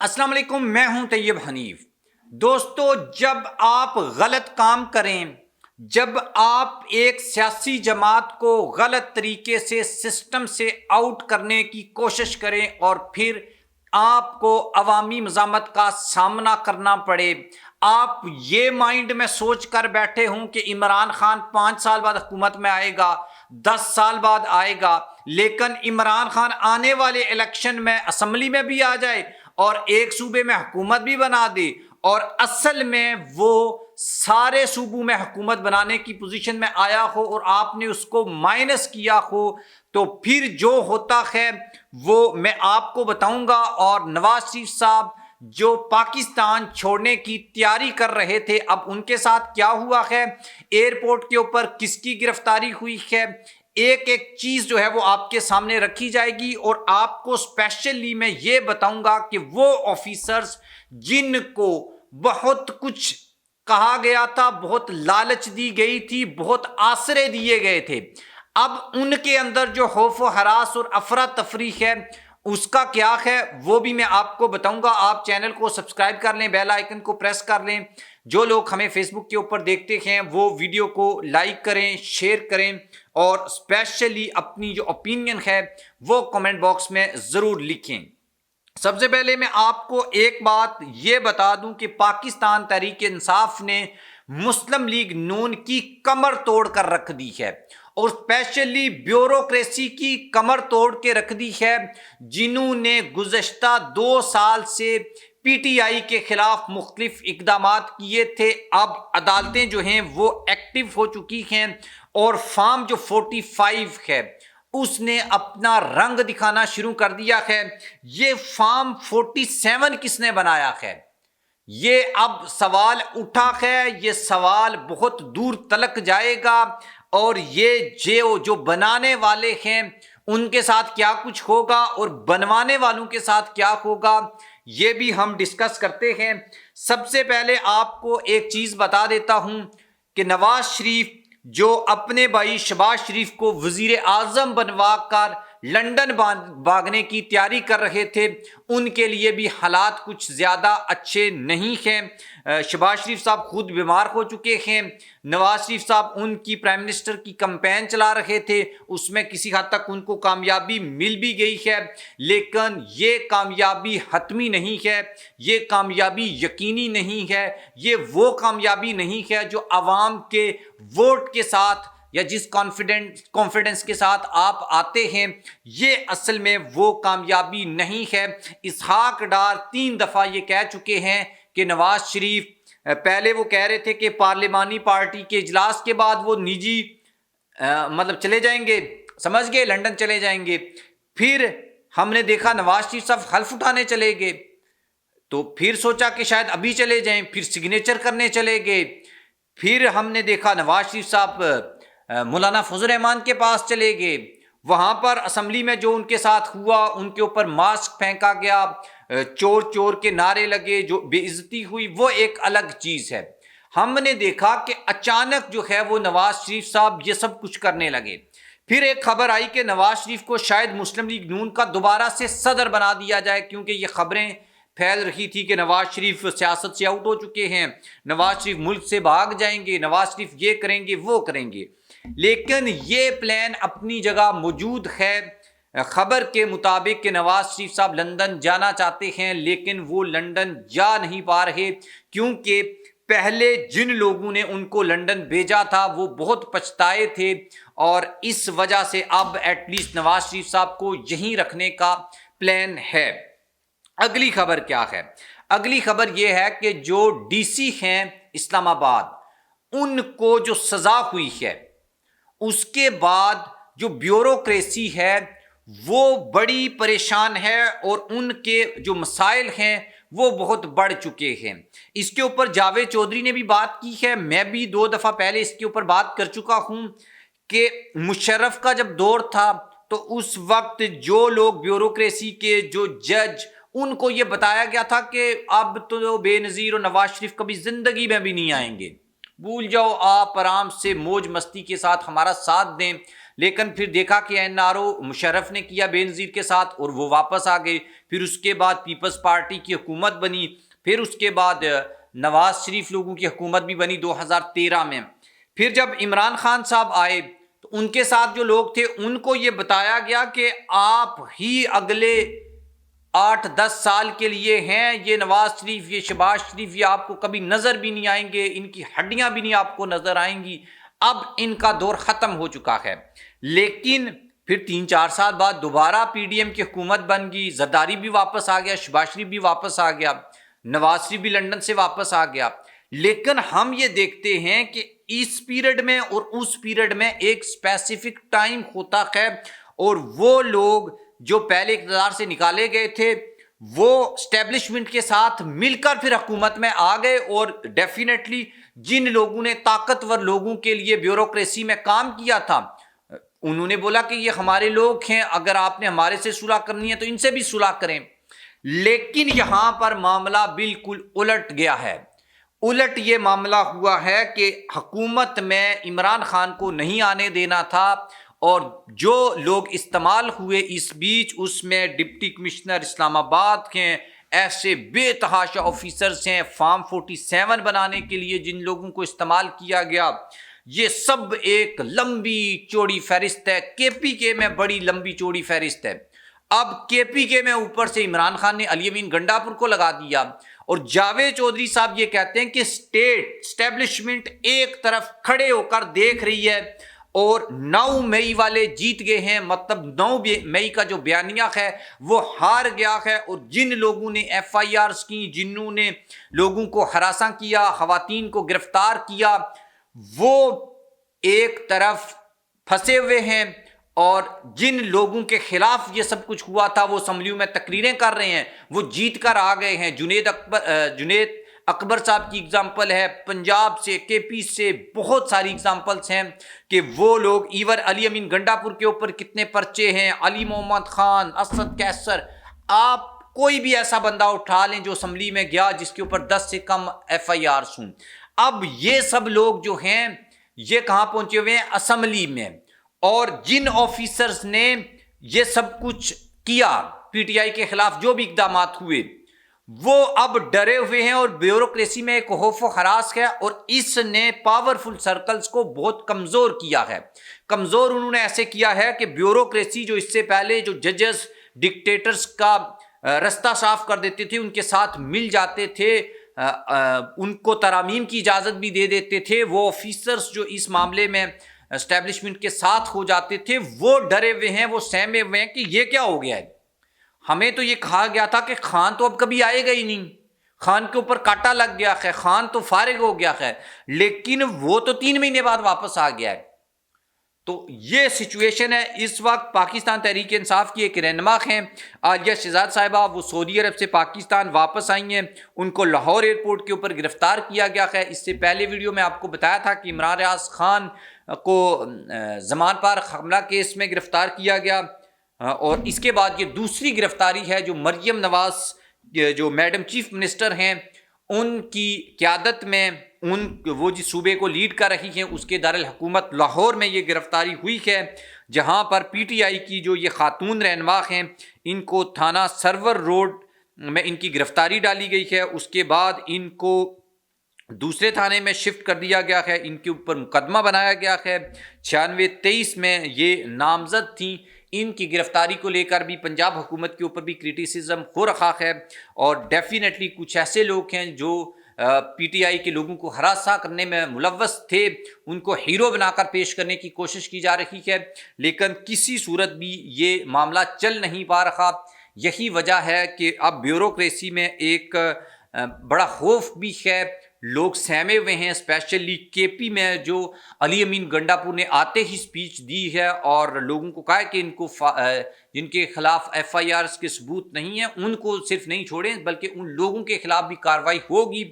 السلام علیکم، میں ہوں طیب حنیف۔ دوستو، جب آپ غلط کام کریں، جب آپ ایک سیاسی جماعت کو غلط طریقے سے سسٹم سے آؤٹ کرنے کی کوشش کریں اور پھر آپ کو عوامی مزاحمت کا سامنا کرنا پڑے، آپ یہ مائنڈ میں سوچ کر بیٹھے ہوں کہ عمران خان 5 سال بعد حکومت میں آئے گا، 10 سال بعد آئے گا، لیکن عمران خان آنے والے الیکشن میں اسمبلی میں بھی آ جائے اور ایک صوبے میں حکومت بھی بنا دے، اور اصل میں وہ سارے صوبوں میں حکومت بنانے کی پوزیشن میں آیا ہو اور آپ نے اس کو مائنس کیا ہو، تو پھر جو ہوتا ہے وہ میں آپ کو بتاؤں گا۔ اور نواز شریف صاحب جو پاکستان چھوڑنے کی تیاری کر رہے تھے، اب ان کے ساتھ کیا ہوا ہے، ایئرپورٹ کے اوپر کس کی گرفتاری ہوئی ہے، ایک ایک چیز جو ہے وہ آپ کے سامنے رکھی جائے گی، اور آپ کو اسپیشلی میں یہ بتاؤں گا کہ وہ آفیسرز جن کو بہت کچھ کہا گیا تھا، بہت لالچ دی گئی تھی، بہت آسرے دیے گئے تھے، اب ان کے اندر جو خوف و ہراس اور افراتفری ہے اس کا کیا ہے وہ بھی میں آپ کو بتاؤں گا۔ آپ چینل کو سبسکرائب کر لیں، بیل آئیکن کو پریس کر لیں۔ جو لوگ ہمیں فیس بک کے اوپر دیکھتے ہیں وہ ویڈیو کو لائک کریں، شیئر کریں، اور اسپیشلی اپنی جو اوپینین ہے وہ کمنٹ باکس میں ضرور لکھیں۔ سب سے پہلے میں آپ کو ایک بات یہ بتا دوں کہ پاکستان تحریک انصاف نے مسلم لیگ نون کی کمر توڑ کر رکھ دی ہے، اور اسپیشلی بیوروکریسی کی کمر توڑ کے رکھ دی ہے، جنہوں نے گزشتہ 2 سال سے پی ٹی آئی کے خلاف مختلف اقدامات کیے تھے۔ اب عدالتیں جو ہیں وہ ایکٹیو ہو چکی ہیں، اور فارم جو 45 ہے اس نے اپنا رنگ دکھانا شروع کر دیا ہے۔ یہ فارم 47 کس نے بنایا ہے، یہ اب سوال اٹھا ہے، یہ سوال بہت دور تلک جائے گا، اور یہ جو بنانے والے ہیں ان کے ساتھ کیا کچھ ہوگا اور بنوانے والوں کے ساتھ کیا ہوگا، یہ بھی ہم ڈسکس کرتے ہیں۔ سب سے پہلے آپ کو ایک چیز بتا دیتا ہوں کہ نواز شریف جو اپنے بھائی شہباز شریف کو وزیر اعظم بنوا کر لندن بھاگنے کی تیاری کر رہے تھے، ان کے لیے بھی حالات کچھ زیادہ اچھے نہیں ہیں۔ شہباز شریف صاحب خود بیمار ہو چکے ہیں، نواز شریف صاحب ان کی پرائم منسٹر کی کمپین چلا رہے تھے، اس میں کسی حد تک ان کو کامیابی مل بھی گئی ہے، لیکن یہ کامیابی حتمی نہیں ہے، یہ کامیابی یقینی نہیں ہے، یہ وہ کامیابی نہیں ہے جو عوام کے ووٹ کے ساتھ یا جس کانفیڈنس کے ساتھ آپ آتے ہیں، یہ اصل میں وہ کامیابی نہیں ہے۔ اسحاق ڈار 3 دفعہ یہ کہہ چکے ہیں کہ نواز شریف، پہلے وہ کہہ رہے تھے کہ پارلیمانی پارٹی کے اجلاس کے بعد وہ نجی چلے جائیں گے، سمجھ گئے، لندن چلے جائیں گے، پھر ہم نے دیکھا نواز شریف صاحب حلف اٹھانے چلے گئے، تو پھر سوچا کہ شاید ابھی چلے جائیں، پھر سگنیچر کرنے چلے گئے، پھر ہم نے دیکھا نواز شریف صاحب مولانا فضل الرحمان کے پاس چلے گئے، وہاں پر اسمبلی میں جو ان کے ساتھ ہوا، ان کے اوپر ماسک پھینکا گیا، چور چور کے نعرے لگے، جو بے عزتی ہوئی، وہ ایک الگ چیز ہے۔ ہم نے دیکھا کہ اچانک جو ہے وہ نواز شریف صاحب یہ سب کچھ کرنے لگے، پھر ایک خبر آئی کہ نواز شریف کو شاید مسلم لیگ نون کا دوبارہ سے صدر بنا دیا جائے، کیونکہ یہ خبریں پھیل رہی تھی کہ نواز شریف سیاست سے آؤٹ ہو چکے ہیں، نواز شریف ملک سے بھاگ جائیں گے، نواز شریف یہ کریں گے وہ کریں گے، لیکن یہ پلان اپنی جگہ موجود ہے۔ خبر کے مطابق کہ نواز شریف صاحب لندن جانا چاہتے ہیں، لیکن وہ لندن جا نہیں پا رہے، کیونکہ پہلے جن لوگوں نے ان کو لندن بھیجا تھا وہ بہت پچھتائے تھے، اور اس وجہ سے اب ایٹ لیسٹ نواز شریف صاحب کو یہیں رکھنے کا پلان ہے۔ اگلی خبر کیا ہے؟ اگلی خبر یہ ہے کہ جو ڈی سی ہیں اسلام آباد، ان کو جو سزا ہوئی ہے، اس کے بعد جو بیوروکریسی ہے وہ بڑی پریشان ہے، اور ان کے جو مسائل ہیں وہ بہت بڑھ چکے ہیں۔ اس کے اوپر جاوید چودھری نے بھی بات کی ہے، میں بھی 2 دفعہ پہلے اس کے اوپر بات کر چکا ہوں کہ مشرف کا جب دور تھا تو اس وقت جو لوگ بیوروکریسی کے جو جج، ان کو یہ بتایا گیا تھا کہ اب تو بے نظیر اور نواز شریف کبھی زندگی میں بھی نہیں آئیں گے، بھول جاؤ، آپ آرام سے موج مستی کے ساتھ ہمارا ساتھ دیں، لیکن پھر دیکھا کہ NRO مشرف نے کیا بے نظیر کے ساتھ اور وہ واپس آ گئے. پھر اس کے بعد پیپلز پارٹی کی حکومت بنی. پھر اس کے بعد نواز شریف لوگوں کی حکومت بھی بنی 2013 میں. پھر جب عمران خان صاحب آئے تو ان کے ساتھ جو لوگ تھے ان کو یہ بتایا گیا کہ آپ ہی اگلے 8-10 سال کے لیے ہیں. یہ نواز شریف، یہ شہباز شریف، یہ آپ کو کبھی نظر بھی نہیں آئیں گے، ان کی ہڈیاں بھی نہیں آپ کو نظر آئیں گی. اب ان کا دور ختم ہو چکا ہے. لیکن پھر 3-4 سال بعد دوبارہ PDM کی حکومت بن گئی. زرداری بھی واپس آ گیا، شہباز شریف بھی واپس آ گیا، نواز شریف بھی لندن سے واپس آ گیا. لیکن ہم یہ دیکھتے ہیں کہ اس پیریڈ میں اور اس پیریڈ میں ایک اسپیسیفک ٹائم ہوتا ہے، اور وہ لوگ جو پہلے اقتدار سے نکالے گئے تھے وہ اسٹیبلشمنٹ کے ساتھ مل کر پھر حکومت میں آ گئے. اور ڈیفینیٹلی جن لوگوں نے طاقتور لوگوں کے لیے بیوروکریسی میں کام کیا تھا انہوں نے بولا کہ یہ ہمارے لوگ ہیں، اگر آپ نے ہمارے سے صلح کرنی ہے تو ان سے بھی صلح کریں. لیکن یہاں پر معاملہ بالکل الٹ گیا ہے. الٹ یہ معاملہ ہوا ہے کہ حکومت میں عمران خان کو نہیں آنے دینا تھا، اور جو لوگ استعمال ہوئے اس بیچ اس میں ڈپٹی کمشنر اسلام آباد ہیں، ایسے بے تحاشا آفیسرز ہیں. فارم 47 بنانے کے لیے جن لوگوں کو استعمال کیا گیا، یہ سب ایک لمبی چوڑی فہرست ہے. KPK میں بڑی لمبی چوڑی فہرست ہے. اب KPK میں اوپر سے عمران خان نے علی امین گنڈاپور کو لگا دیا، اور جاوید چودھری صاحب یہ کہتے ہیں کہ اسٹیبلشمنٹ ایک طرف کھڑے ہو کر دیکھ رہی ہے، اور 9 مئی والے جیت گئے ہیں. مطلب 9 مئی کا جو بیانیہ ہے وہ ہار گیا ہے. اور جن لوگوں نے FIRs کی، جنہوں نے لوگوں کو ہراساں کیا، خواتین کو گرفتار کیا، وہ ایک طرف پھنسے ہوئے ہیں. اور جن لوگوں کے خلاف یہ سب کچھ ہوا تھا وہ اسمبلیوں میں تقریریں کر رہے ہیں، وہ جیت کر آ گئے ہیں. جنید اکبر صاحب کی اگزامپل ہے، پنجاب سے، KP سے بہت ساری اگزامپلس ہیں کہ وہ لوگ ایور علی امین گنڈاپور کے اوپر کتنے پرچے ہیں، علی محمد خان، اسد کیسر، آپ کوئی بھی ایسا بندہ اٹھا لیں جو اسمبلی میں گیا جس کے اوپر 10 سے کم FIRs ہوں. اب یہ سب لوگ جو ہیں یہ کہاں پہنچے ہوئے ہیں؟ اسمبلی میں. اور جن آفیسرز نے یہ سب کچھ کیا PTI کے خلاف، جو بھی اقدامات ہوئے، وہ اب ڈرے ہوئے ہیں، اور بیوروکریسی میں ایک خوف و ہراس ہے، اور اس نے پاورفل سرکلز کو بہت کمزور کیا ہے. کمزور انہوں نے ایسے کیا ہے کہ بیوروکریسی جو اس سے پہلے جو ججز ڈکٹیٹرز کا رستہ صاف کر دیتے تھے، ان کے ساتھ مل جاتے تھے، ان کو ترامیم کی اجازت بھی دے دیتے تھے، وہ آفیسرز جو اس معاملے میں اسٹیبلشمنٹ کے ساتھ ہو جاتے تھے، وہ ڈرے ہوئے ہیں، وہ سہمے ہوئے ہیں کہ یہ کیا ہو گیا ہے. ہمیں تو یہ کہا گیا تھا کہ خان تو اب کبھی آئے گا ہی نہیں، خان کے اوپر کاٹا لگ گیا ہے، خان تو فارغ ہو گیا ہے، لیکن وہ تو 3 مہینے بعد واپس آ گیا ہے. تو یہ سچویشن ہے اس وقت. پاکستان تحریک انصاف کی ایک رہنما ہیں عالیہ شہزاد صاحبہ، وہ سعودی عرب سے پاکستان واپس آئی ہیں. ان کو لاہور ایئرپورٹ کے اوپر گرفتار کیا گیا ہے. اس سے پہلے ویڈیو میں آپ کو بتایا تھا کہ عمران ریاض خان کو زمان پر حملہ کیس میں گرفتار کیا گیا، اور اس کے بعد یہ دوسری گرفتاری ہے جو مریم نواز جو میڈم چیف منسٹر ہیں ان کی قیادت میں، وہ جس صوبے کو لیڈ کر رہی ہیں اس کے دارالحکومت لاہور میں یہ گرفتاری ہوئی ہے، جہاں پر PTI کی جو یہ خاتون رہنما ہیں ان کو تھانہ سرور روڈ میں ان کی گرفتاری ڈالی گئی ہے. اس کے بعد ان کو دوسرے تھانے میں شفٹ کر دیا گیا ہے، ان کے اوپر مقدمہ بنایا گیا ہے. 96-23 میں یہ نامزد تھیں. ان کی گرفتاری کو لے کر بھی پنجاب حکومت کے اوپر بھی کرٹیسزم ہو رہا ہے، اور ڈیفینیٹلی کچھ ایسے لوگ ہیں جو PTI کے لوگوں کو ہراساں کرنے میں ملوث تھے، ان کو ہیرو بنا کر پیش کرنے کی کوشش کی جا رہی ہے، لیکن کسی صورت بھی یہ معاملہ چل نہیں پا رہا. یہی وجہ ہے کہ اب بیوروکریسی میں ایک بڑا خوف بھی ہے، لوگ سہمے ہوئے ہیں. اسپیشلی KP میں جو علی امین گنڈاپور نے آتے ہی سپیچ دی ہے اور لوگوں کو کہا ہے کہ ان کو جن کے خلاف FIRs کے ثبوت نہیں ہیں ان کو صرف نہیں چھوڑیں بلکہ ان لوگوں کے خلاف بھی کارروائی ہوگی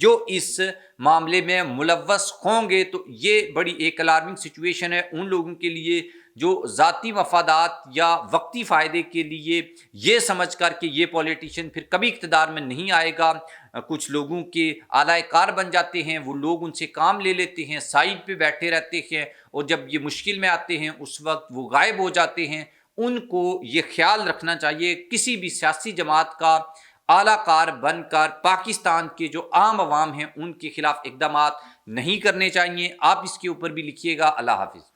جو اس معاملے میں ملوث ہوں گے. تو یہ بڑی ایک الارمنگ سچویشن ہے ان لوگوں کے لیے جو ذاتی مفادات یا وقتی فائدے کے لیے یہ سمجھ کر کہ یہ پولیٹیشین پھر کبھی اقتدار میں نہیں آئے گا، کچھ لوگوں کے اعلی کار بن جاتے ہیں، وہ لوگ ان سے کام لے لیتے ہیں، سائڈ پہ بیٹھے رہتے ہیں، اور جب یہ مشکل میں آتے ہیں اس وقت وہ غائب ہو جاتے ہیں۔ ان کو یہ خیال رکھنا چاہیے کسی بھی سیاسی جماعت کا اعلیٰ کار بن کر پاکستان کے جو عام عوام ہیں ان کے خلاف اقدامات نہیں کرنے چاہیے۔ آپ اس کے اوپر بھی لکھیے گا۔ اللہ حافظ۔